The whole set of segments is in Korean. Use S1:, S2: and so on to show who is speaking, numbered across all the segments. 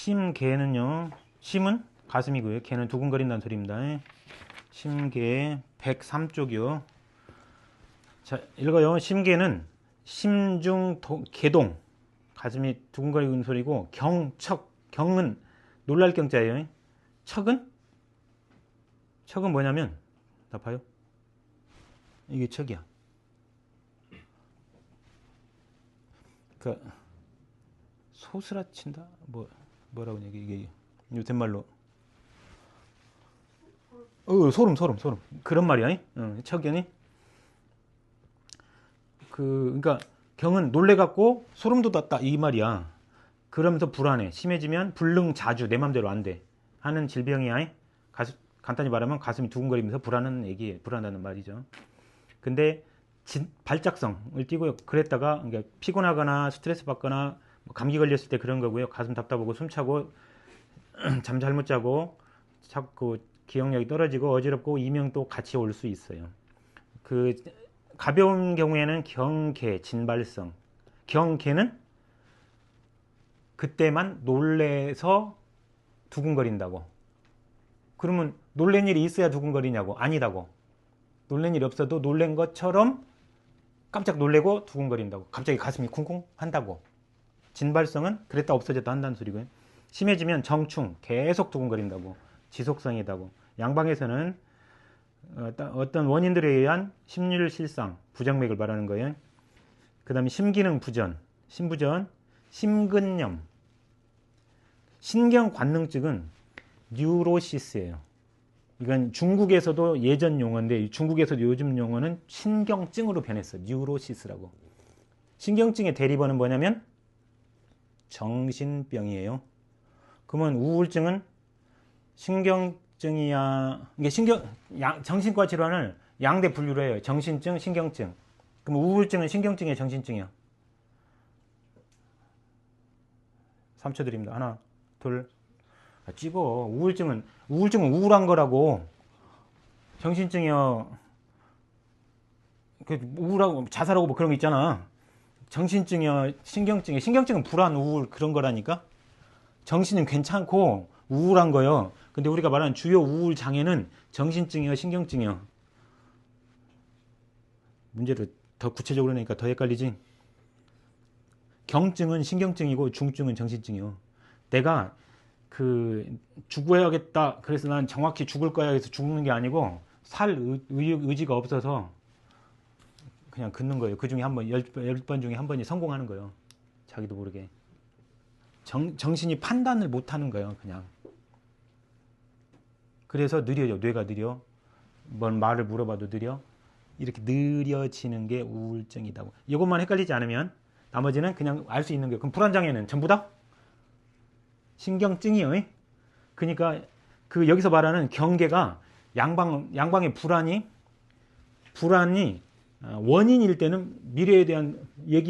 S1: 심계는요, 심은 가슴이고요. 개는 두근거린다는 소리입니다. 심계 103쪽이요. 자, 읽어요. 심계는 심중 개동, 가슴이 두근거리는 소리고, 경척, 경은 놀랄 경자예요. 척은 뭐냐면, 나 봐요. 이게 척이야. 그 소스라친다? 뭐라고 이게 요새말로 소름 그런 말이야. 척연이 그러니까 경은 놀래갖고 소름 돋았다 이 말이야. 그러면서 불안해. 심해지면 불능 자주 내 맘대로 안 돼 하는 질병이야. 간단히 말하면 가슴이 두근거리면서 불안하다는 말이죠. 근데 발작성을 띠고요. 그랬다가 그러니까 피곤하거나 스트레스 받거나 감기 걸렸을 때 그런 거고요. 가슴 답답하고 숨차고 잠 잘못 자고 자꾸 기억력이 떨어지고 어지럽고 이명도 같이 올 수 있어요. 그 가벼운 경우에는 경계, 진발성. 경계는 그때만 놀래서 두근거린다고. 그러면 놀란 일이 있어야 두근거리냐고. 아니다고. 놀란 일이 없어도 놀란 것처럼 깜짝 놀래고 두근거린다고. 갑자기 가슴이 쿵쿵 한다고. 진발성은 그랬다 없어졌다 한다는 소리고요. 심해지면 정충, 계속 두근거린다고. 지속성이다고. 양방에서는 어떤 원인들에 의한 심률실상, 부정맥을 말하는 거예요. 그 다음에 심기능 부전, 심부전, 심근염. 신경관능증은 뉴로시스예요. 이건 중국에서도 예전 용어인데 중국에서도 요즘 용어는 신경증으로 변했어요. 뉴로시스라고. 신경증의 대리번은 뭐냐면 정신병이에요. 그러면 우울증은 신경증이야. 이게 정신과 질환을 양대 분류로 해요. 정신증, 신경증. 그럼 우울증은 신경증이야, 정신증이야? 3초 드립니다. 하나, 둘. 찍어. 우울증은 우울한 거라고. 정신증이요. 우울하고 자살하고 뭐 그런 거 있잖아. 정신증이요, 신경증이요. 신경증은 불안, 우울 그런 거라니까. 정신은 괜찮고 우울한 거요. 근데 우리가 말하는 주요 우울 장애는 정신증이요, 신경증이요. 문제를 더 구체적으로 내니까 더 헷갈리지. 경증은 신경증이고 중증은 정신증이요. 내가 죽어야겠다. 그래서 난 정확히 죽을 거야 해서 죽는 게 아니고 살 의지가 없어서 그냥 긋는 거예요. 그 중에 한 번, 10번 중에 한 번이 성공하는 거예요. 자기도 모르게. 정신이 판단을 못 하는 거예요. 그냥. 그래서 느려요. 뇌가 느려. 뭔 말을 물어봐도 느려. 이렇게 느려지는 게 우울증이다고. 이것만 헷갈리지 않으면 나머지는 그냥 알 수 있는 거예요. 그럼 불안장애는 전부 다 신경증이요. 그러니까 여기서 말하는 경계가 양방의 불안이 원인일 때는 미래에 대한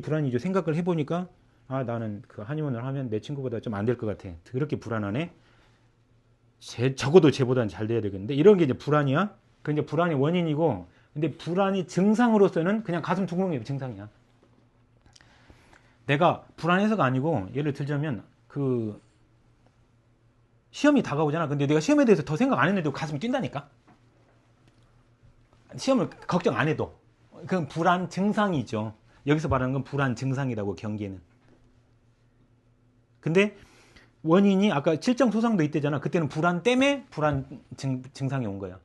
S1: 불안이죠. 생각을 해보니까 나는 한의원을 하면 내 친구보다 좀 안 될 것 같아. 그렇게 불안하네. 적어도 쟤보다는 잘 돼야 되겠는데 이런 게 이제 불안이야. 그 이제 불안이 원인이고, 근데 불안이 증상으로서는 그냥 가슴 두근거리는 게 증상이야. 내가 불안해서가 아니고 예를 들자면 시험이 다가오잖아. 근데 내가 시험에 대해서 더 생각 안 했는데도 가슴이 뛴다니까. 시험을 걱정 안 해도. 그건 불안 증상이죠. 여기서 말하는 건 불안 증상이라고, 경계는. 근데 원인이 아까 칠정 소상도 있대잖아. 그때는 불안 때문에 불안 증상이 온 거야.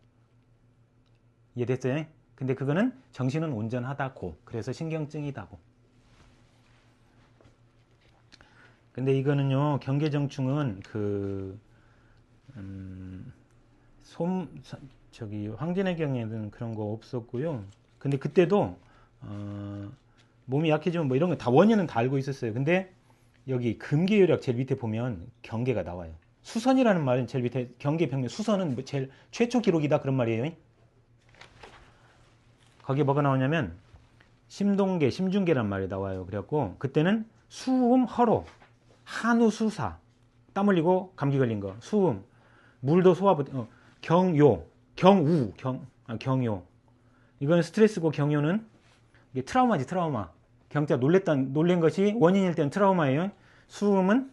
S1: 이해됐어요? 근데 그거는 정신은 온전하다고. 그래서 신경증이다고. 근데 이거는요, 경계정충은 황진의 경에는 그런 거 없었고요. 근데 그때도 몸이 약해지면 뭐 이런 거 다 원인은 다 알고 있었어요. 근데 여기 금계요약 제일 밑에 보면 경계가 나와요. 수선이라는 말은 제일 밑에 경계병력 수선은 제일 최초 기록이다 그런 말이에요. 거기에 뭐가 나오냐면 심동계, 심중계란 말이 나와요. 그래갖고 그때는 수음, 허로, 한우, 수사, 땀 흘리고 감기 걸린 거, 수음, 물도 소화, 경요, 경우, 경요. 이건 스트레스고 경요는 이게 트라우마지, 트라우마. 경자 놀란 것이 원인일 때는 트라우마예요. 수음은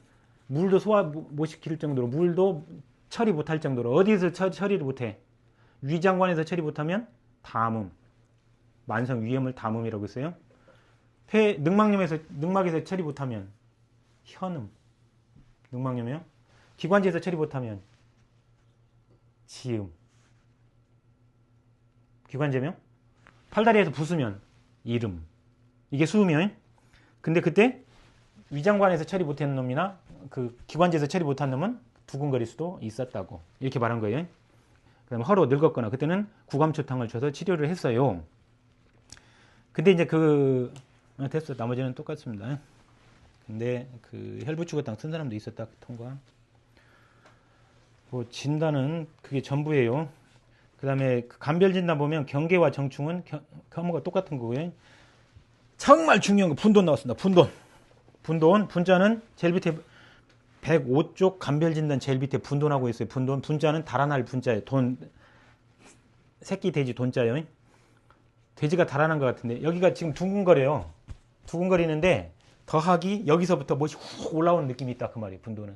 S1: 물도 소화 못 시킬 정도로, 물도 처리 못할 정도로. 어디서 처리를 못해? 위장관에서 처리 못하면 담음, 만성 위염을 담음이라고 했어요. 늑막에서 처리 못하면 현음, 늑막염이요. 기관지에서 처리 못하면 지음, 기관지염이요. 팔다리에서 부수면 이름, 이게 수음이요. 근데 그때 위장관에서 처리 못한 놈이나 그 기관지에서 처리 못한 놈은 두근거릴 수도 있었다고, 이렇게 말한 거예요. 그다음에 허로 늙었거나 그때는 구감초탕을 줘서 치료를 했어요. 근데 이제 됐어. 나머지는 똑같습니다. 근데 그 혈부추거탕 쓴 사람도 있었다. 통과. 뭐 진단은 그게 전부예요. 그다음에 그 감별 진단 보면 경계와 정충은科目가 똑같은 거고요. 정말 중요한 거 분돈 나왔습니다. 분돈. 분자는 제일 밑에 105쪽 감별 진단 제일 밑에 분돈하고 있어요. 분자는 달아날 분자예요. 새끼 돼지 돈자예요. 돼지가 달아난 것 같은데 여기가 지금 둥근거려요. 두근거리는데 더하기 여기서부터 뭐시 훅 올라오는 느낌이 있다 그 말이에요. 분도는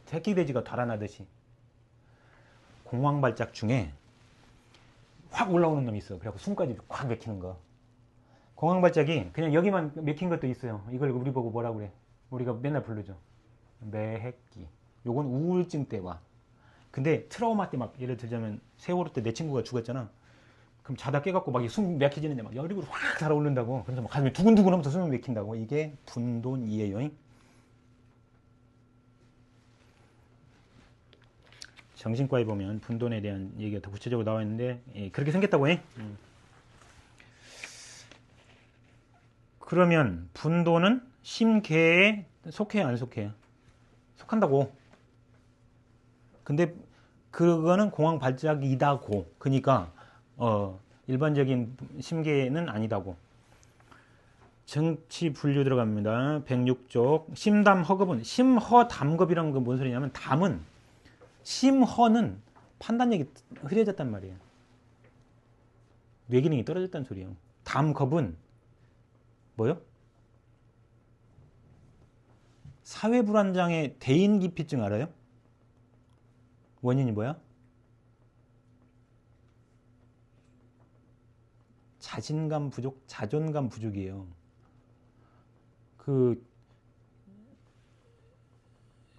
S1: 새끼 돼지가 달아나듯이 공황발작 중에 확 올라오는 놈이 있어. 그래갖고 숨까지 확 맥히는 거. 공황발작이 그냥 여기만 맥힌 것도 있어요. 이걸 우리 보고 뭐라 그래? 우리가 맨날 부르죠. 매핵기. 요건 우울증 때 와. 근데 트라우마 때 막 예를 들자면 세월호 때 내 친구가 죽었잖아. 그럼 자다 깨갖고 막 숨 막혀지는데 막 열이 확 달아오른다고. 그래서 막 가슴이 두근두근 하면서 숨이 막힌다고. 이게 분돈이에요. 정신과에 보면 분돈에 대한 얘기가 더 구체적으로 나와 있는데 그렇게 생겼다고 해. 그러면 분돈은 심계에 속해요, 안 속해요? 속한다고. 근데 그거는 공황 발작이다고. 그러니까 일반적인 심계는 아니다고. 정치 분류 들어갑니다. 106쪽. 심담 허겁은 심허 담겁이라는 건 뭔 소리냐면 담은 심허는 판단력이 흐려졌단 말이에요. 뇌기능이 떨어졌다는 소리예요. 담겁은 뭐요? 사회불안장애 대인기피증 알아요? 원인이 뭐야? 자신감 부족, 자존감 부족이에요.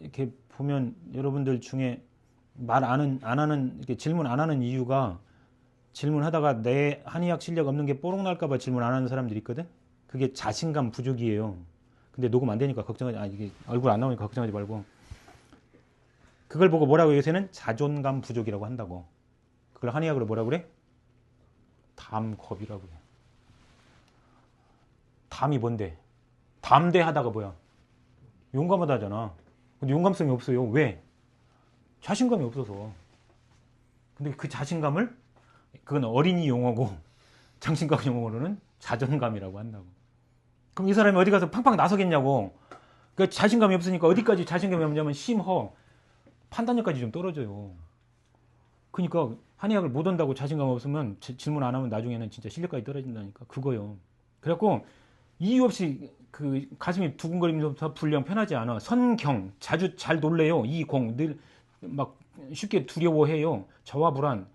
S1: 이렇게 보면 여러분들 중에 말 안 하는, 이렇게 질문 안 하는 이유가 질문하다가 내 한의학 실력 없는 게 뽀록 날까봐 질문 안 하는 사람들이 있거든? 그게 자신감 부족이에요. 근데 녹음 안 되니까 이게 얼굴 안 나오니까 걱정하지 말고. 그걸 보고 뭐라고 요새는 자존감 부족이라고 한다고. 그걸 한의학으로 뭐라 그래? 담겁이라고 해. 담이 뭔데? 담대하다가 뭐야? 용감하다 하잖아. 근데 용감성이 없어요. 왜? 자신감이 없어서. 근데 그 자신감을, 그건 어린이 용어고 정신과 용어로는 자존감이라고 한다고. 그럼 이 사람이 어디 가서 팡팡 나서겠냐고. 그 자신감이 없으니까 어디까지 자신감이 없냐면 심허 판단력까지 좀 떨어져요. 그러니까 한의학을 못 온다고 자신감 없으면 질문 안 하면 나중에는 진짜 실력까지 떨어진다니까. 그거요. 그래갖고 이유 없이 그 가슴이 두근거리면서 불량 편하지 않아. 선경 자주 잘 놀래요. 이공 늘 막 쉽게 두려워해요. 저와 불안.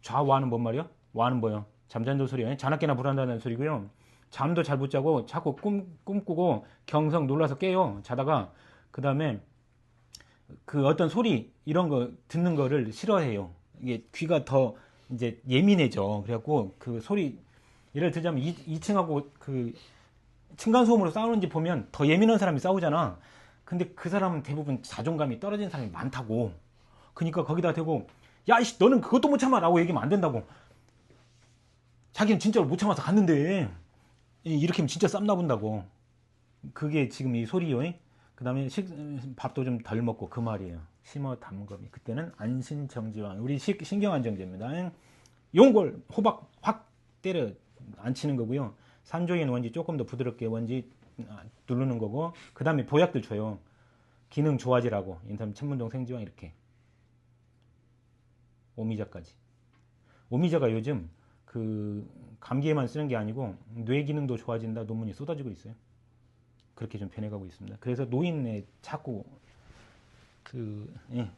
S1: 좌와는 뭔 말이야? 와는 뭐야? 잠잔도 소리야. 자나깨나 불안다는 소리고요. 잠도 잘 못 자고 자꾸 꿈꾸고 경성 놀라서 깨요. 자다가 그 다음에 그 어떤 소리 이런 거 듣는 거를 싫어해요. 이게 귀가 더 이제 예민해져. 그래갖고 그 소리 예를 들자면 2층하고 그 층간소음으로 싸우는지 보면 더 예민한 사람이 싸우잖아. 근데 그 사람은 대부분 자존감이 떨어진 사람이 많다고. 그러니까 거기다 대고 야 이씨 너는 그것도 못 참아 라고 얘기하면 안 된다고. 자기는 진짜로 못 참아서 갔는데 이렇게 하면 진짜 쌈 나본다고. 그게 지금 이 소리요. 그 다음에 밥도 좀 덜 먹고 그 말이에요. 심어 담검이. 그때는 안신정지왕. 우리 신경안정제입니다. 용골 호박 확 때려 안 치는 거고요. 산조인 원지 조금 더 부드럽게 원지 누르는 거고. 그 다음에 보약들 줘요. 기능 좋아지라고. 인삼 천문동 생지왕 이렇게. 오미자까지. 오미자가 요즘 그 감기에만 쓰는 게 아니고 뇌 기능도 좋아진다 논문이 쏟아지고 있어요. 그렇게 좀 변해가고 있습니다. 그래서 노인에 자꾸 예.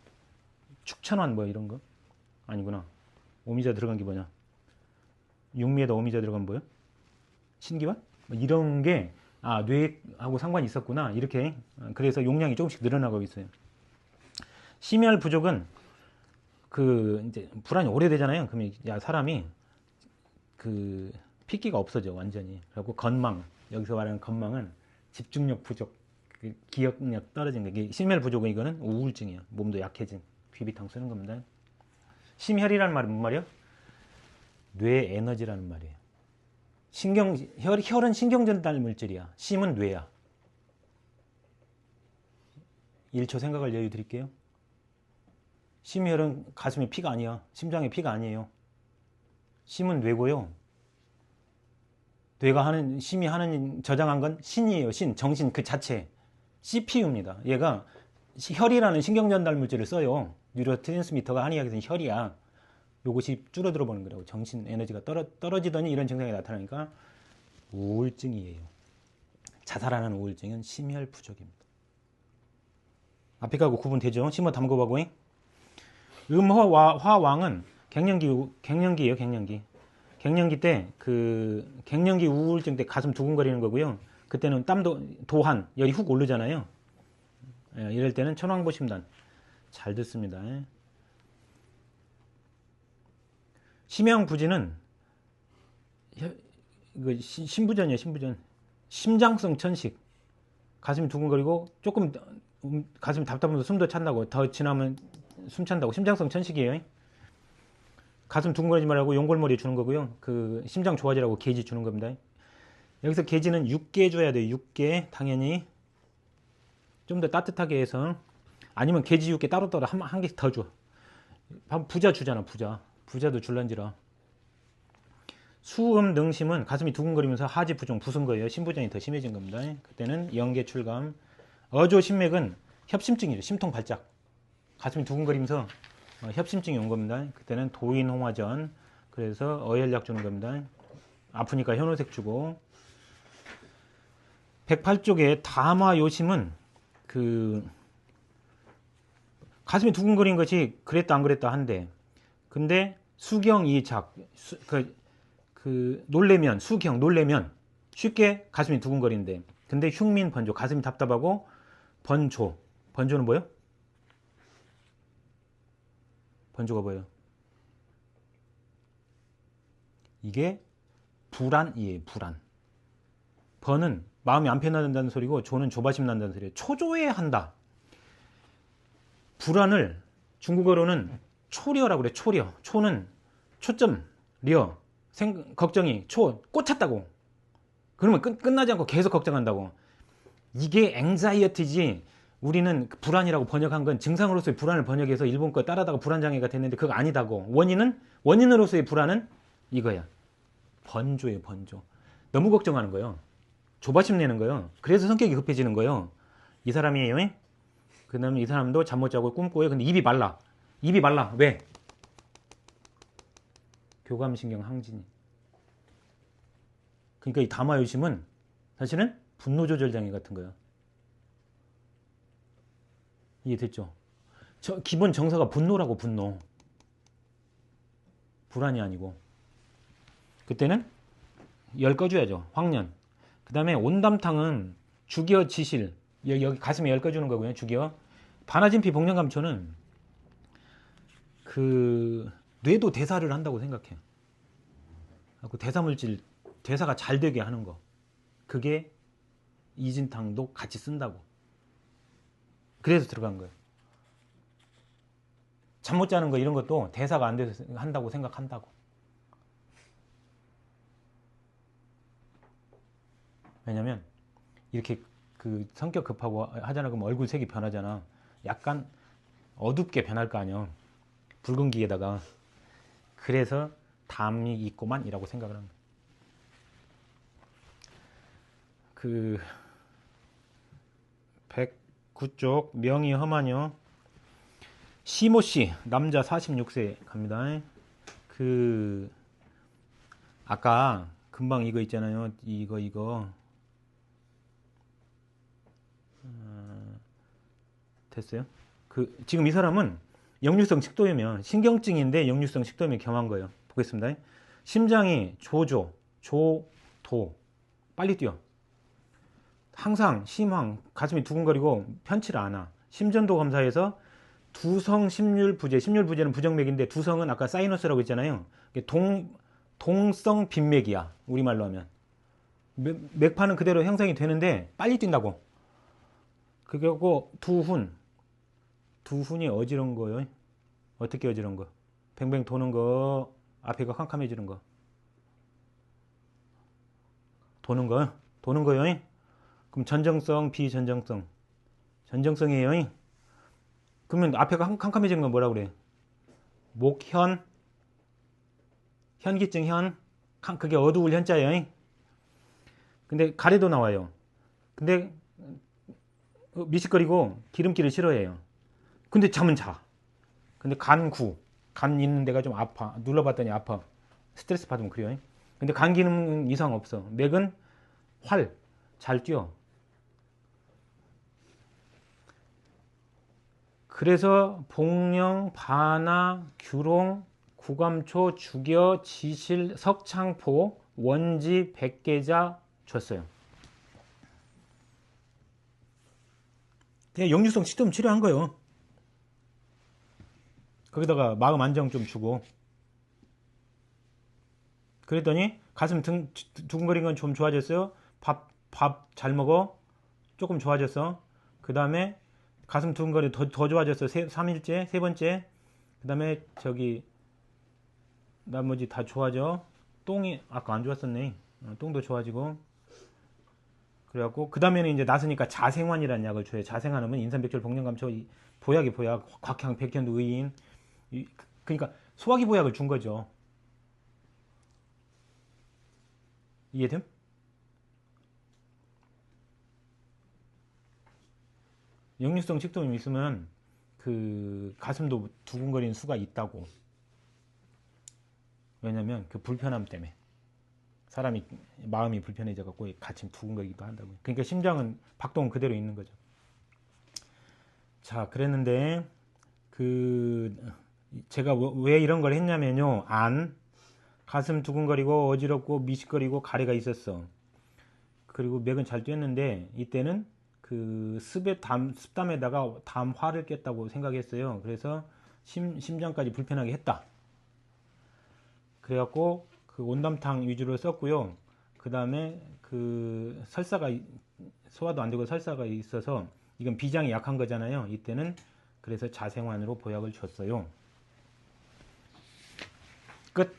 S1: 축천환 뭐 이런 거 아니구나. 오미자 들어간 게 뭐냐? 육미에다 오미자 들어간 뭐요? 신기환? 뭐 이런 게 뇌하고 상관이 있었구나. 이렇게 그래서 용량이 조금씩 늘어나고 있어요. 심혈 부족은 이제 불안이 오래되잖아요. 그러면 사람이 핏기가 없어져 완전히. 그리고 건망, 여기서 말하는 건망은 집중력 부족, 기억력 떨어진 거. 이게 심혈 부족은 이거는 우울증이에요. 몸도 약해진. 귀비탕 쓰는 겁니다. 심혈이라는 말은 뭔 말이야? 뇌 에너지라는 말이에요. 혈은 신경 전달 물질이야. 심은 뇌야. 1초 생각할 여유 드릴게요. 심혈은 가슴에 피가 아니야. 심장에 피가 아니에요. 심은 뇌고요. 심이 하는 저장한 건 신이에요. 정신 그 자체. CPU입니다. 얘가 혈이라는 신경 전달 물질을 써요. 뉴로트랜스미터가 한의학에서는 혈이야. 요것이 줄어들어 보는 거라고. 정신 에너지가 떨어지더니 이런 증상이 나타나니까 우울증이에요. 자살하는 우울증은 심혈 부족입니다. 앞에 가고 구분되죠? 심어 담고하고. 화왕은 갱년기예요. 갱년기 때 갱년기 우울증 때 가슴 두근거리는 거고요. 그때는 땀도 도한 열이 훅 오르잖아요. 이럴 때는 천왕보심단 잘 듣습니다. 심양부지는 신부전이에요. 신부전. 심장성 천식. 가슴이 두근거리고 조금 가슴이 답답하면서 숨도 찬다고. 더 지나면 숨 찬다고. 심장성 천식이에요. 가슴 두근거리지 말라고 용골머리 주는 거고요. 심장 좋아지라고 게지 주는 겁니다. 여기서 게지는 6개 줘야 돼요. 6개 당연히 좀 더 따뜻하게 해서. 아니면 게지 6개 따로따로 한 개씩 더 줘. 부자 주잖아. 부자도 줄란지라. 수음 능심은 가슴이 두근거리면서 하지 부종 부순 거예요. 심부전이 더 심해진 겁니다. 그때는 영계 출감. 어조신맥은 협심증이에요. 심통 발작. 가슴이 두근거리면서 협심증이 온 겁니다. 그때는 도인홍화전. 그래서 어혈약 주는 겁니다. 아프니까 현오색 주고. 108쪽에 다마요심은 가슴이 두근거린 것이 그랬다 안 그랬다 한데, 근데 수경이작, 놀래면 쉽게 가슴이 두근거리는데, 근데 흉민 번조, 가슴이 답답하고 번조는 뭐예요? 번조가 뭐예요? 이게 불안이에요. 불안. 번은 마음이 안 편하다는 소리고, 조는 조바심 난다는 소리예요. 초조해한다. 불안을 중국어로는 초려라고 그래. 초려. 초는 초점, 려, 걱정이, 꽂혔다고. 그러면 끝나지 않고 계속 걱정한다고. 이게 앵자이어티지. 우리는 불안이라고 번역한 건 증상으로서의 불안을 번역해서 일본 거 따라다가 불안장애가 됐는데 그거 아니다고. 원인으로서의 불안은 이거야. 번조예요. 번조. 너무 걱정하는 거예요. 조바심 내는 거예요. 그래서 성격이 급해지는 거예요. 이 사람이에요. 그 다음에 이 사람도 잠 못 자고 꿈꿔요. 근데 입이 말라. 왜? 교감신경 항진이. 그러니까 이 다마요심은 사실은 분노조절장애 같은 거예요. 이해됐죠? 기본 정서가 분노라고. 분노. 불안이 아니고. 그때는 열 꺼줘야죠. 황련. 그 다음에 온담탕은 죽여 지실. 여기 가슴에 열 꺼주는 거고요. 죽여. 반화진피 복령감초는 뇌도 대사를 한다고 생각해. 대사물질, 대사가 잘 되게 하는 거. 그게 이진탕도 같이 쓴다고. 그래서 들어간 거예요. 잠 못 자는 거 이런 것도 대사가 안 돼서 한다고 생각한다고. 왜냐면 이렇게 성격 급하고 하잖아. 그럼 얼굴 색이 변하잖아. 약간 어둡게 변할 거 아니야. 붉은 기에다가. 그래서 담이 있고만 이라고 생각을 합니다. 109쪽 명의 험하뇨. 시모씨 남자 46세 갑니다. 아까 금방 이거 있잖아요. 이거 됐어요? 지금 이 사람은 역류성 식도염이면 신경증인데 역류성 식도염이 경한 거예요. 보겠습니다. 심장이 조조, 조도 빨리 뛰어. 항상 심황, 가슴이 두근거리고 편치를 않아. 심전도 검사에서 두성 심률부재, 심률부재는 부정맥인데 두성은 아까 사이너스라고 했잖아요. 동성 빈맥이야. 우리말로 하면. 맥파는 그대로 형성이 되는데 빨리 뛴다고. 그리고 두훈이 어지러운 거요. 어떻게 어지러운 거? 뱅뱅 도는 거, 앞에가 캄캄해지는 거. 도는 거요. 그럼 전정성, 비전정성. 전정성이에요. 그러면 앞에가 캄캄해지는 건 뭐라 그래? 목현, 현기증 현, 그게 어두울 현자예요. 근데 가래도 나와요. 근데 미식거리고 기름기를 싫어해요. 근데 잠은 자. 근데 간 있는 데가 좀 아파. 눌러봤더니 아파. 스트레스 받으면 그래요. 근데 간 기능 이상 없어. 맥은 잘 뛰어. 그래서 복령, 반하, 규롱, 구감초, 주겨, 지실, 석창포, 원지, 백계자 줬어요. 그냥 역류성 식도염 치료한 거예요. 거기다가 마음 안정 좀 주고. 그랬더니 가슴 두근거리는 건 좀 좋아졌어요. 밥 잘 먹어. 조금 좋아졌어. 그 다음에 가슴 두근거리 더 좋아졌어. 3일째, 세 번째. 그 다음에 나머지 다 좋아져. 똥이 아까 안 좋았었네. 똥도 좋아지고. 그래갖고 그 다음에는 이제 나서니까 자생환이라는 약을 줘요. 자생환하면 인삼백절, 복령감초, 보약이 보약, 곽향, 백현도, 의인. 그러니까 소화기 보약을 준 거죠. 이해됨? 역류성 식도염이 있으면 그 가슴도 두근거리는 수가 있다고. 왜냐면 그 불편함 때문에 사람이 마음이 불편해져 갖고 같이 두근거리기도 한다고. 그러니까 심장은 박동은 그대로 있는 거죠. 자, 그랬는데 제가 왜 이런 걸 했냐면요. 가슴 두근거리고 어지럽고 미식거리고 가래가 있었어. 그리고 맥은 잘 뛰었는데 이때는 그 습담에다가 담화를 깼다고 생각했어요. 그래서 심장까지 불편하게 했다. 그래갖고 그 온담탕 위주로 썼고요. 그 다음에 그 설사가 소화도 안 되고 설사가 있어서 이건 비장이 약한 거잖아요. 이때는 그래서 자생환으로 보약을 줬어요. 끝.